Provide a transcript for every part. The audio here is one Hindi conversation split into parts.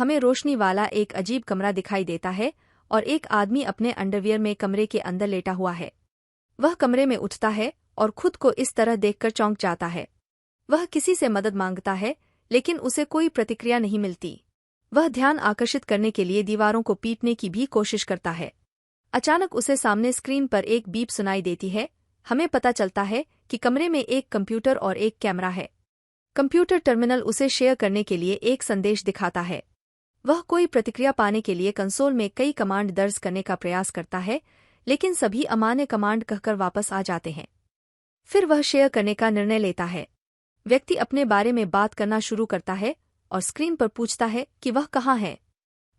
हमें रोशनी वाला एक अजीब कमरा दिखाई देता है और एक आदमी अपने अंडरवियर में कमरे के अंदर लेटा हुआ है। वह कमरे में उठता है और खुद को इस तरह देखकर चौंक जाता है। वह किसी से मदद मांगता है, लेकिन उसे कोई प्रतिक्रिया नहीं मिलती। वह ध्यान आकर्षित करने के लिए दीवारों को पीटने की भी कोशिश करता है। अचानक उसे सामने स्क्रीन पर एक बीप सुनाई देती है। हमें पता चलता है कि कमरे में एक कंप्यूटर और एक कैमरा है। कंप्यूटर टर्मिनल उसे शेयर करने के लिए एक संदेश दिखाता है। वह कोई प्रतिक्रिया पाने के लिए कंसोल में कई कमांड दर्ज करने का प्रयास करता है, लेकिन सभी अमान्य कमांड कहकर वापस आ जाते हैं। फिर वह शेयर करने का निर्णय लेता है। व्यक्ति अपने बारे में बात करना शुरू करता है और स्क्रीन पर पूछता है कि वह कहाँ है।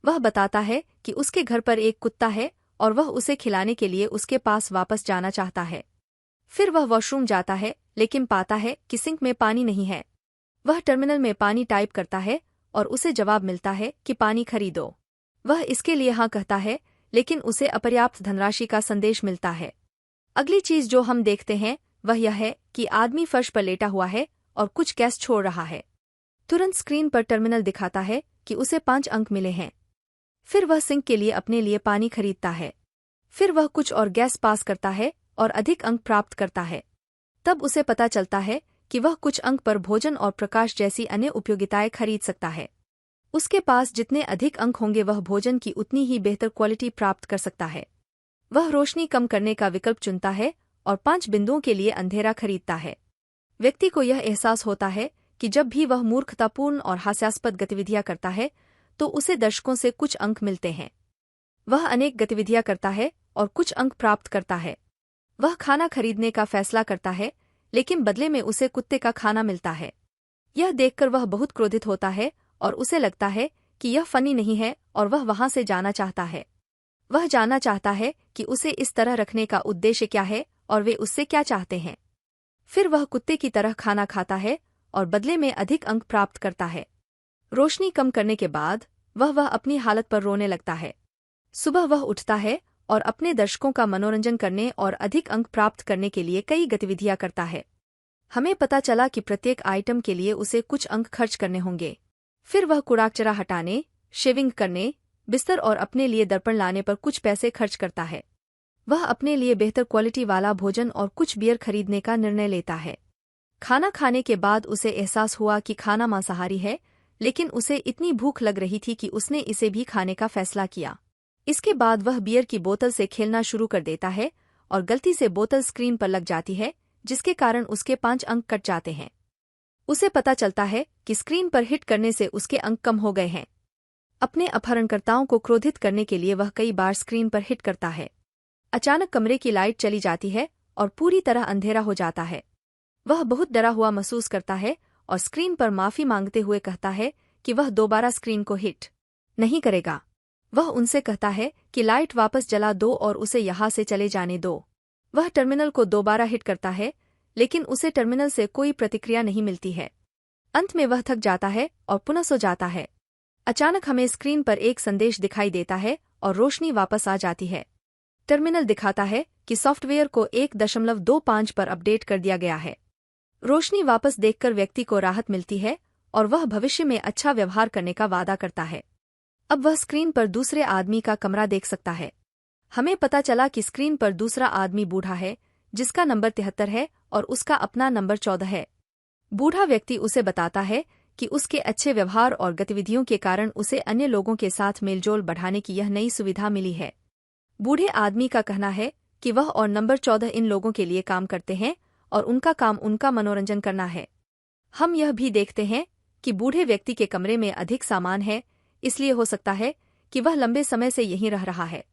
वह बताता है कि उसके घर पर एक कुत्ता है और वह उसे खिलाने के लिए उसके पास वापस जाना चाहता है। फिर वह वॉशरूम जाता है, लेकिन पाता है कि सिंक में पानी नहीं है। वह टर्मिनल में पानी टाइप करता है और उसे जवाब मिलता है कि पानी खरीदो। वह इसके लिए हाँ कहता है, लेकिन उसे अपर्याप्त धनराशि का संदेश मिलता है। अगली चीज जो हम देखते हैं वह यह है कि आदमी फर्श पर लेटा हुआ है और कुछ गैस छोड़ रहा है। तुरंत स्क्रीन पर टर्मिनल दिखाता है कि उसे 5 अंक मिले हैं। फिर वह सिंक के लिए अपने लिए पानी खरीदता है। फिर वह कुछ और गैस पास करता है और अधिक अंक प्राप्त करता है। तब उसे पता चलता है कि वह कुछ अंक पर भोजन और प्रकाश जैसी अन्य उपयोगिताएं खरीद सकता है। उसके पास जितने अधिक अंक होंगे वह भोजन की उतनी ही बेहतर क्वालिटी प्राप्त कर सकता है। वह रोशनी कम करने का विकल्प चुनता है और 5 बिंदुओं के लिए अंधेरा खरीदता है। व्यक्ति को यह एहसास होता है कि जब भी वह मूर्खतापूर्ण और हास्यास्पद गतिविधियां करता है तो उसे दर्शकों से कुछ अंक मिलते हैं। वह अनेक गतिविधियां करता है और कुछ अंक प्राप्त करता है। वह खाना खरीदने का फैसला करता है, लेकिन बदले में उसे कुत्ते का खाना मिलता है। यह देखकर वह बहुत क्रोधित होता है और उसे लगता है कि यह फनी नहीं है और वह वहां से जाना चाहता है। वह जानना चाहता है कि उसे इस तरह रखने का उद्देश्य क्या है और वे उससे क्या चाहते हैं। फिर वह कुत्ते की तरह खाना खाता है और बदले में अधिक अंक प्राप्त करता है। रोशनी कम करने के बाद वह अपनी हालत पर रोने लगता है। सुबह वह उठता है और अपने दर्शकों का मनोरंजन करने और अधिक अंक प्राप्त करने के लिए कई गतिविधियां करता है। हमें पता चला कि प्रत्येक आइटम के लिए उसे कुछ अंक खर्च करने होंगे। फिर वह कूड़ा-कचरा हटाने, शेविंग करने, बिस्तर और अपने लिए दर्पण लाने पर कुछ पैसे खर्च करता है। वह अपने लिए बेहतर क्वालिटी वाला भोजन और कुछ बियर खरीदने का निर्णय लेता है। खाना खाने के बाद उसे एहसास हुआ कि खाना मांसाहारी है, लेकिन उसे इतनी भूख लग रही थी कि उसने इसे भी खाने का फैसला किया। इसके बाद वह बियर की बोतल से खेलना शुरू कर देता है और गलती से बोतल स्क्रीन पर लग जाती है, जिसके कारण उसके 5 अंक कट जाते हैं। उसे पता चलता है कि स्क्रीन पर हिट करने से उसके अंक कम हो गए हैं। अपने अपहरणकर्ताओं को क्रोधित करने के लिए वह कई बार स्क्रीन पर हिट करता है। अचानक कमरे की लाइट चली जाती है और पूरी तरह अंधेरा हो जाता है। वह बहुत डरा हुआ महसूस करता है और स्क्रीन पर माफी मांगते हुए कहता है कि वह दोबारा स्क्रीन को हिट नहीं करेगा। वह उनसे कहता है कि लाइट वापस जला दो और उसे यहाँ से चले जाने दो। वह टर्मिनल को दोबारा हिट करता है, लेकिन उसे टर्मिनल से कोई प्रतिक्रिया नहीं मिलती है। अंत में वह थक जाता है और पुनः सो जाता है। अचानक हमें स्क्रीन पर एक संदेश दिखाई देता है और रोशनी वापस आ जाती है। टर्मिनल दिखाता है कि सॉफ्टवेयर को 1.25 पर अपडेट कर दिया गया है। रोशनी वापस देखकर व्यक्ति को राहत मिलती है और वह भविष्य में अच्छा व्यवहार करने का वादा करता है। अब वह स्क्रीन पर दूसरे आदमी का कमरा देख सकता है। हमें पता चला कि स्क्रीन पर दूसरा आदमी बूढ़ा है, जिसका नंबर 73 है और उसका अपना नंबर 14 है। बूढ़ा व्यक्ति उसे बताता है कि उसके अच्छे व्यवहार और गतिविधियों के कारण उसे अन्य लोगों के साथ मेलजोल बढ़ाने की यह नई सुविधा मिली है। बूढ़े आदमी का कहना है कि वह और नंबर 14 इन लोगों के लिए काम करते हैं और उनका काम उनका मनोरंजन करना है। हम यह भी देखते हैं कि बूढ़े व्यक्ति के कमरे में अधिक सामान है, इसलिए हो सकता है कि वह लंबे समय से यहीं रह रहा है।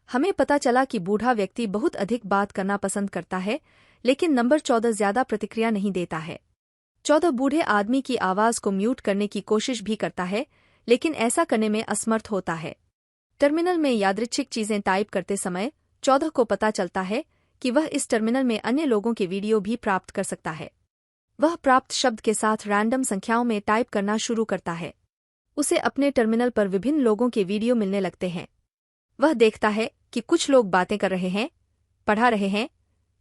हमें पता चला कि बूढ़ा व्यक्ति बहुत अधिक बात करना पसंद करता है, लेकिन नंबर 14 ज्यादा प्रतिक्रिया नहीं देता है। 14 बूढ़े आदमी की आवाज को म्यूट करने की कोशिश भी करता है, लेकिन ऐसा करने में असमर्थ होता है। टर्मिनल में यादृच्छिक चीजें टाइप करते समय 14 को पता चलता है कि वह इस टर्मिनल में अन्य लोगों के वीडियो भी प्राप्त कर सकता है। वह प्राप्त शब्द के साथ रैंडम संख्याओं में टाइप करना शुरू करता है। उसे अपने टर्मिनल पर विभिन्न लोगों के वीडियो मिलने लगते हैं। वह देखता है कि कुछ लोग बातें कर रहे हैं, पढ़ा रहे हैं,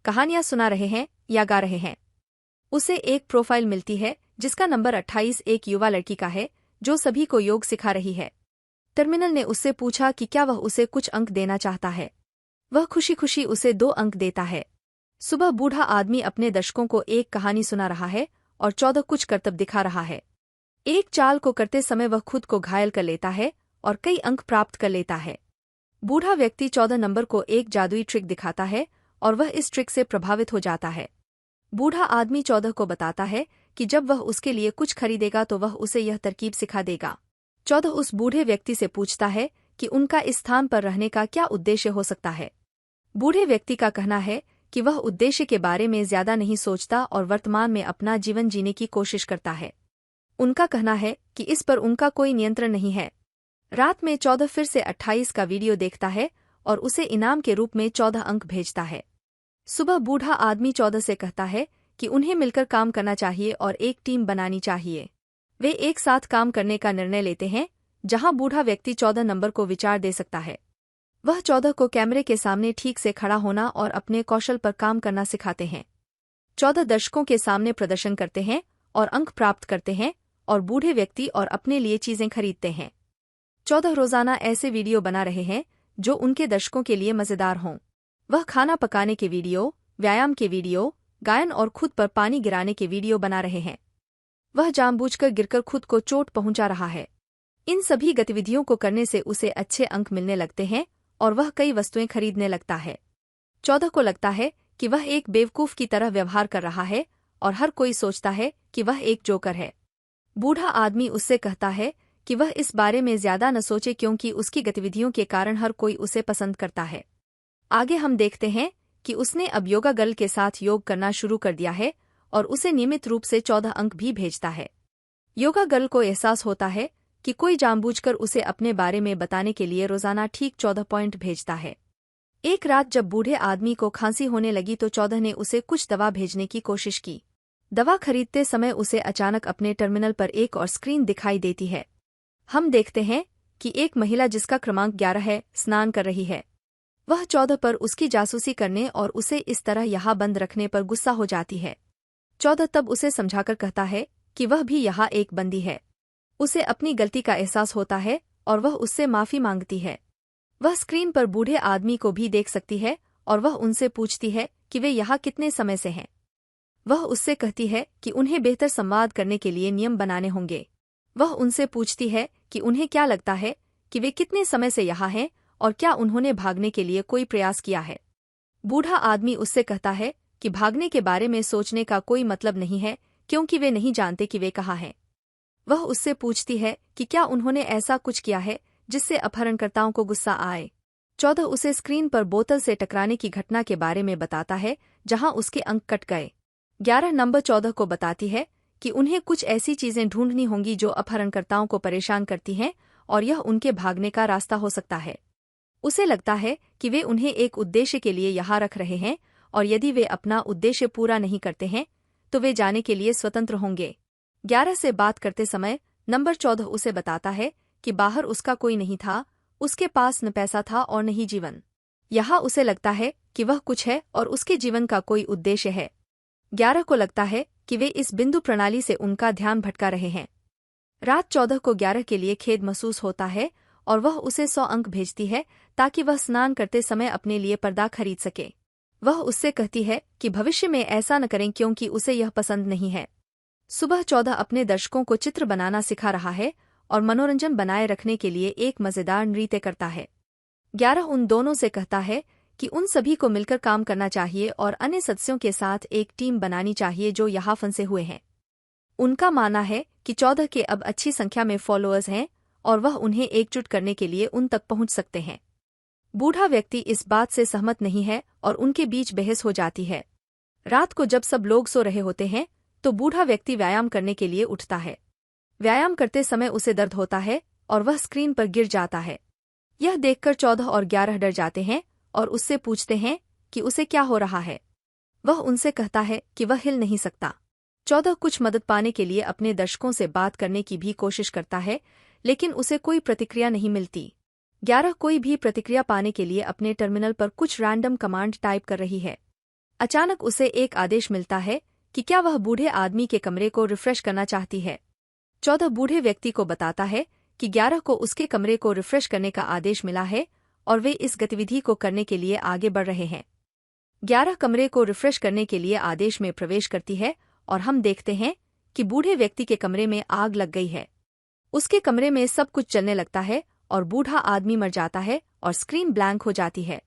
कहानियां सुना रहे हैं या गा रहे हैं। उसे एक प्रोफाइल मिलती है जिसका नंबर 28 एक युवा लड़की का है, जो सभी को योग सिखा रही है। टर्मिनल ने उससे पूछा कि क्या वह उसे कुछ अंक देना चाहता है। वह खुशी खुशी उसे 2 अंक देता है। सुबह बूढ़ा आदमी अपने दर्शकों को एक कहानी सुना रहा है और 14 कुछ करतब दिखा रहा है। एक चाल को करते समय वह खुद को घायल कर लेता है और कई अंक प्राप्त कर लेता है। बूढ़ा व्यक्ति 14 नंबर को एक जादुई ट्रिक दिखाता है और वह इस ट्रिक से प्रभावित हो जाता है। बूढ़ा आदमी 14 को बताता है कि जब वह उसके लिए कुछ खरीदेगा तो वह उसे यह तरकीब सिखा देगा। 14 उस बूढ़े व्यक्ति से पूछता है कि उनका इस स्थान पर रहने का क्या उद्देश्य हो सकता है। बूढ़े व्यक्ति का कहना है कि वह उद्देश्य के बारे में ज्यादा नहीं सोचता और वर्तमान में अपना जीवन जीने की कोशिश करता है। उनका कहना है कि इस पर उनका कोई नियंत्रण नहीं है। रात में 14 फिर से 28 का वीडियो देखता है और उसे इनाम के रूप में 14 अंक भेजता है। सुबह बूढ़ा आदमी 14 से कहता है कि उन्हें मिलकर काम करना चाहिए और एक टीम बनानी चाहिए। वे एक साथ काम करने का निर्णय लेते हैं, जहां बूढ़ा व्यक्ति 14 नंबर को विचार दे सकता है। वह 14 को कैमरे के सामने ठीक से खड़ा होना और अपने कौशल पर काम करना सिखाते हैं। 14 दर्शकों के सामने प्रदर्शन करते हैं और अंक प्राप्त करते हैं और बूढ़े व्यक्ति और अपने लिए चीजें खरीदते हैं। 14 रोजाना ऐसे वीडियो बना रहे हैं जो उनके दर्शकों के लिए मजेदार हों। वह खाना पकाने के वीडियो, व्यायाम के वीडियो, गायन और खुद पर पानी गिराने के वीडियो बना रहे हैं। वह जानबूझकर गिरकर खुद को चोट पहुंचा रहा है। इन सभी गतिविधियों को करने से उसे अच्छे अंक मिलने लगते हैं और वह कई वस्तुएं खरीदने लगता है। 14 को लगता है कि वह एक बेवकूफ की तरह व्यवहार कर रहा है और हर कोई सोचता है कि वह एक जोकर है। बूढ़ा आदमी उससे कहता है कि वह इस बारे में ज्यादा न सोचे क्योंकि उसकी गतिविधियों के कारण हर कोई उसे पसंद करता है। आगे हम देखते हैं कि उसने अब योगा गर्ल के साथ योग करना शुरू कर दिया है और उसे नियमित रूप से 14 अंक भी भेजता है। योगा गर्ल को एहसास होता है कि कोई जानबूझकर उसे अपने बारे में बताने के लिए रोजाना ठीक 14 पॉइंट भेजता है। एक रात जब बूढ़े आदमी को खांसी होने लगी तो 14 ने उसे कुछ दवा भेजने की कोशिश की। दवा खरीदते समय उसे अचानक अपने टर्मिनल पर एक और स्क्रीन दिखाई देती है। हम देखते हैं कि एक महिला जिसका क्रमांक 11 है स्नान कर रही है। वह 14 पर उसकी जासूसी करने और उसे इस तरह यहाँ बंद रखने पर गुस्सा हो जाती है। 14 तब उसे समझाकर कहता है कि वह भी यहाँ एक बंदी है। उसे अपनी गलती का एहसास होता है और वह उससे माफी मांगती है। वह स्क्रीन पर बूढ़े आदमी को भी देख सकती है और वह उनसे पूछती है कि वे यहाँ कितने समय से हैं। वह उससे कहती है कि उन्हें बेहतर संवाद करने के लिए नियम बनाने होंगे। वह उनसे पूछती है कि उन्हें क्या लगता है कि वे कितने समय से यहाँ हैं और क्या उन्होंने भागने के लिए कोई प्रयास किया है। बूढ़ा आदमी उससे कहता है कि भागने के बारे में सोचने का कोई मतलब नहीं है क्योंकि वे नहीं जानते कि वे कहाँ हैं। वह उससे पूछती है कि क्या उन्होंने ऐसा कुछ किया है जिससे अपहरणकर्ताओं को गुस्सा आए। 14 उसे स्क्रीन पर बोतल से टकराने की घटना के बारे में बताता है जहां उसके अंक कट गए। 11 नंबर 14 को बताती है कि उन्हें कुछ ऐसी चीजें ढूंढनी होंगी जो अपहरणकर्ताओं को परेशान करती हैं और यह उनके भागने का रास्ता हो सकता है। उसे लगता है कि वे उन्हें एक उद्देश्य के लिए यहाँ रख रहे हैं और यदि वे अपना उद्देश्य पूरा नहीं करते हैं तो वे जाने के लिए स्वतंत्र होंगे। 11 से बात करते समय नंबर 14 उसे बताता है कि बाहर उसका कोई नहीं था, उसके पास न पैसा था और न ही जीवन। यहाँ उसे लगता है कि वह कुछ है और उसके जीवन का कोई उद्देश्य है। 11 को लगता है कि वे इस बिंदु प्रणाली से उनका ध्यान भटका रहे हैं। रात 14 को 11 के लिए खेद महसूस होता है और वह उसे 100 अंक भेजती है ताकि वह स्नान करते समय अपने लिए पर्दा खरीद सके। वह उससे कहती है कि भविष्य में ऐसा न करें क्योंकि उसे यह पसंद नहीं है। सुबह 14 अपने दर्शकों को चित्र बनाना सिखा रहा है और मनोरंजन बनाए रखने के लिए एक मजेदार नृत्य करता है। 11 उन दोनों से कहता है कि उन सभी को मिलकर काम करना चाहिए और अन्य सदस्यों के साथ एक टीम बनानी चाहिए जो यहाँ फंसे हुए हैं। उनका मानना है कि 14 के अब अच्छी संख्या में फॉलोअर्स हैं और वह उन्हें एकजुट करने के लिए उन तक पहुंच सकते हैं। बूढ़ा व्यक्ति इस बात से सहमत नहीं है और उनके बीच बहस हो जाती है। रात को जब सब लोग सो रहे होते हैं तो बूढ़ा व्यक्ति व्यायाम करने के लिए उठता है। व्यायाम करते समय उसे दर्द होता है और वह स्क्रीन पर गिर जाता है। यह देखकर 14 और 11 डर जाते हैं और उससे पूछते हैं कि उसे क्या हो रहा है। वह उनसे कहता है कि वह हिल नहीं सकता। 14 कुछ मदद पाने के लिए अपने दर्शकों से बात करने की भी कोशिश करता है लेकिन उसे कोई प्रतिक्रिया नहीं मिलती। 11 कोई भी प्रतिक्रिया पाने के लिए अपने टर्मिनल पर कुछ रैंडम कमांड टाइप कर रही है। अचानक उसे एक आदेश मिलता है कि क्या वह बूढ़े आदमी के कमरे को रिफ्रेश करना चाहती है। 14 बूढ़े व्यक्ति को बताता है कि 11 को उसके कमरे को रिफ्रेश करने का आदेश मिला है और वे इस गतिविधि को करने के लिए आगे बढ़ रहे हैं। 11 कमरे को रिफ्रेश करने के लिए आदेश में प्रवेश करती है और हम देखते हैं कि बूढ़े व्यक्ति के कमरे में आग लग गई है। उसके कमरे में सब कुछ चलने लगता है और बूढ़ा आदमी मर जाता है और स्क्रीन ब्लैंक हो जाती है।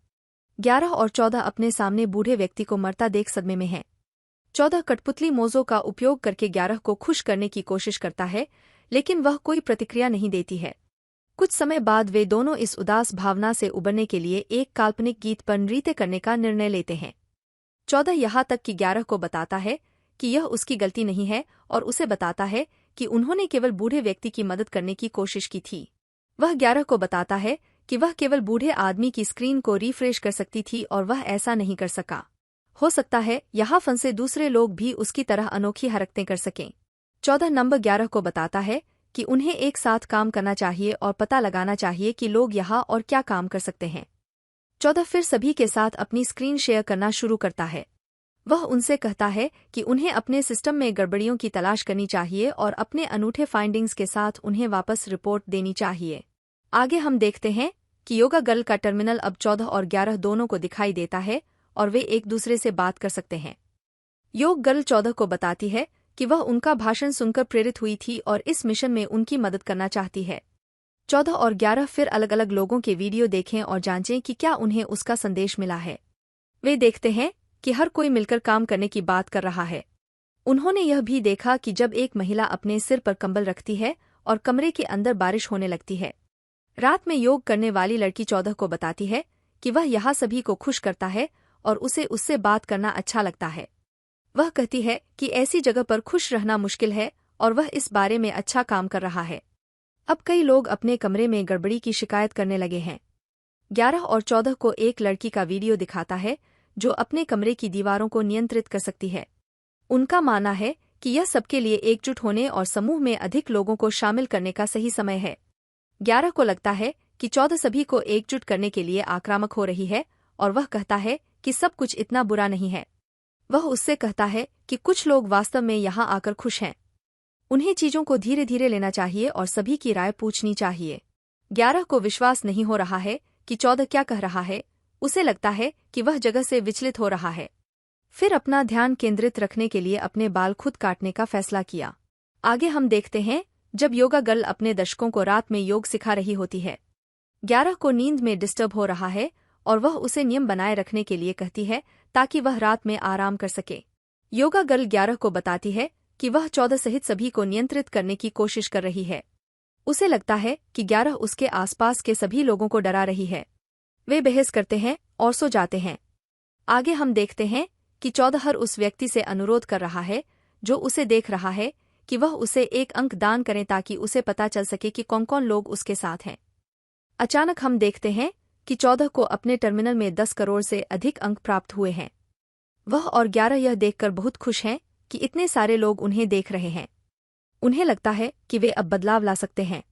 11 और 14 अपने सामने बूढ़े व्यक्ति को मरता देख सदमे में हैं। 14 कठपुतली मोज़ों का उपयोग करके 11 को खुश करने की कोशिश करता है, लेकिन वह कोई प्रतिक्रिया नहीं देती है। कुछ समय बाद वे दोनों इस उदास भावना से उबरने के लिए एक काल्पनिक गीत पर नृत्य करने का निर्णय लेते हैं। 14 यहाँ तक कि 11 को बताता है कि यह उसकी गलती नहीं है और उसे बताता है कि उन्होंने केवल बूढ़े व्यक्ति की मदद करने की कोशिश की थी। वह 11 को बताता है कि वह केवल बूढ़े आदमी की स्क्रीन को रिफ्रेश कर सकती थी और वह ऐसा नहीं कर सका। हो सकता है यहाँ फंसे दूसरे लोग भी उसकी तरह अनोखी हरकतें कर सकें। 14 नंबर 11 को बताता है कि उन्हें एक साथ काम करना चाहिए और पता लगाना चाहिए कि लोग यहाँ और क्या काम कर सकते हैं। 14 फिर सभी के साथ अपनी स्क्रीन शेयर करना शुरू करता है। वह उनसे कहता है कि उन्हें अपने सिस्टम में गड़बड़ियों की तलाश करनी चाहिए और अपने अनूठे फाइंडिंग्स के साथ उन्हें वापस रिपोर्ट देनी चाहिए। आगे हम देखते हैं कि योगा गर्ल का टर्मिनल अब 14 और 11 दोनों को दिखाई देता है और वे एक दूसरे से बात कर सकते हैं। योग गर्ल 14 को बताती है कि वह उनका भाषण सुनकर प्रेरित हुई थी और इस मिशन में उनकी मदद करना चाहती है। 14 और 11 फिर अलग अलग लोगों के वीडियो देखें और जांचें कि क्या उन्हें उसका संदेश मिला है। वे देखते हैं कि हर कोई मिलकर काम करने की बात कर रहा है। उन्होंने यह भी देखा कि जब एक महिला अपने सिर पर कंबल रखती है और कमरे के अंदर बारिश होने लगती है। रात में योग करने वाली लड़की 14 को बताती है कि वह यहाँ सभी को खुश करता है और उसे उससे बात करना अच्छा लगता है। वह कहती है कि ऐसी जगह पर खुश रहना मुश्किल है और वह इस बारे में अच्छा काम कर रहा है। अब कई लोग अपने कमरे में गड़बड़ी की शिकायत करने लगे हैं। 11 और 14 को एक लड़की का वीडियो दिखाता है जो अपने कमरे की दीवारों को नियंत्रित कर सकती है। उनका मानना है कि यह सबके लिए एकजुट होने और समूह में अधिक लोगों को शामिल करने का सही समय है। 11 को लगता है कि 14 सभी को एकजुट करने के लिए आक्रामक हो रही है और वह कहता है कि सब कुछ इतना बुरा नहीं है। वह उससे कहता है कि कुछ लोग वास्तव में यहाँ आकर खुश हैं। उन्हें चीजों को धीरे धीरे लेना चाहिए और सभी की राय पूछनी चाहिए। 11 को विश्वास नहीं हो रहा है कि 14 क्या कह रहा है। उसे लगता है कि वह जगह से विचलित हो रहा है। फिर अपना ध्यान केंद्रित रखने के लिए अपने बाल खुद काटने का फैसला किया। आगे हम देखते हैं जब योगा गर्ल अपने दर्शकों को रात में योग सिखा रही होती है। 11 को नींद में डिस्टर्ब हो रहा है और वह उसे नियम बनाए रखने के लिए कहती है ताकि वह रात में आराम कर सके। योगा गर्ल 11 को बताती है कि वह 14 सहित सभी को नियंत्रित करने की कोशिश कर रही है। उसे लगता है कि 11 उसके आसपास के सभी लोगों को डरा रही है। वे बहस करते हैं और सो जाते हैं। आगे हम देखते हैं कि 14 हर उस व्यक्ति से अनुरोध कर रहा है जो उसे देख रहा है कि वह उसे एक अंक दान करें ताकि उसे पता चल सके कि कौन कौन लोग उसके साथ हैं। अचानक हम देखते हैं कि 14 को अपने टर्मिनल में 10 करोड़ से अधिक अंक प्राप्त हुए हैं। वह और 11 यह देखकर बहुत खुश हैं कि इतने सारे लोग उन्हें देख रहे हैं। उन्हें लगता है कि वे अब बदलाव ला सकते हैं।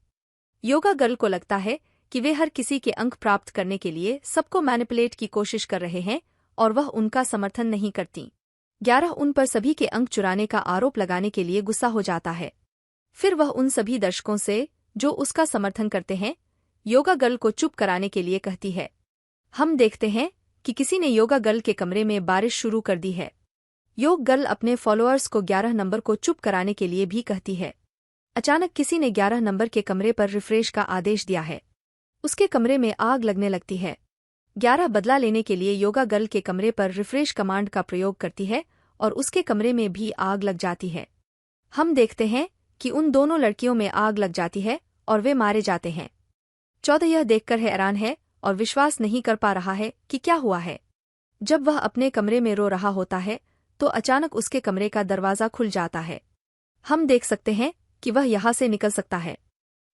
योगा गर्ल को लगता है कि वे हर किसी के अंक प्राप्त करने के लिए सबको मैनिपुलेट की कोशिश कर रहे हैं और वह उनका समर्थन नहीं करती। 11 उन पर सभी के अंक चुराने का आरोप लगाने के लिए गुस्सा हो जाता है। फिर वह उन सभी दर्शकों से जो उसका समर्थन करते हैं योगा गर्ल को चुप कराने के लिए कहती है। हम देखते हैं कि किसी ने योगा गर्ल के कमरे में बारिश शुरू कर दी है। योग गर्ल अपने फॉलोअर्स को 11 नंबर को चुप कराने के लिए भी कहती है। अचानक किसी ने 11 नंबर के कमरे पर रिफ्रेश का आदेश दिया है। उसके कमरे में आग लगने लगती है। 11 बदला लेने के लिए योगा गर्ल के कमरे पर रिफ्रेश कमांड का प्रयोग करती है और उसके कमरे में भी आग लग जाती है। हम देखते हैं कि उन दोनों लड़कियों में आग लग जाती है और वे मारे जाते हैं। 14 यह देखकर हैरान है और विश्वास नहीं कर पा रहा है कि क्या हुआ है। जब वह अपने कमरे में रो रहा होता है तो अचानक उसके कमरे का दरवाज़ा खुल जाता है। हम देख सकते हैं कि वह यहाँ से निकल सकता है।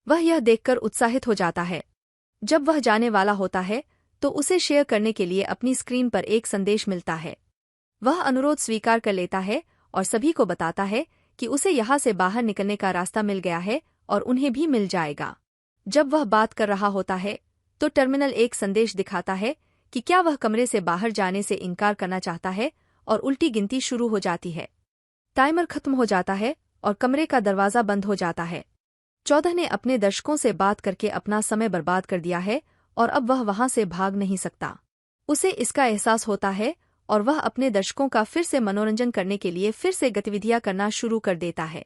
वह यह देखकर उत्साहित हो जाता है। जब वह जाने वाला होता है तो उसे शेयर करने के लिए अपनी स्क्रीन पर एक संदेश मिलता है। वह अनुरोध स्वीकार कर लेता है और सभी को बताता है कि उसे यहाँ से बाहर निकलने का रास्ता मिल गया है और उन्हें भी मिल जाएगा। जब वह बात कर रहा होता है तो टर्मिनल एक संदेश दिखाता है कि क्या वह कमरे से बाहर जाने से इनकार करना चाहता है और उल्टी गिनती शुरू हो जाती है। टाइमर खत्म हो जाता है और कमरे का दरवाज़ा बंद हो जाता है। 14 ने अपने दर्शकों से बात करके अपना समय बर्बाद कर दिया है और अब वह वहां से भाग नहीं सकता। उसे इसका एहसास होता है और वह अपने दर्शकों का फिर से मनोरंजन करने के लिए फिर से गतिविधियां करना शुरू कर देता है।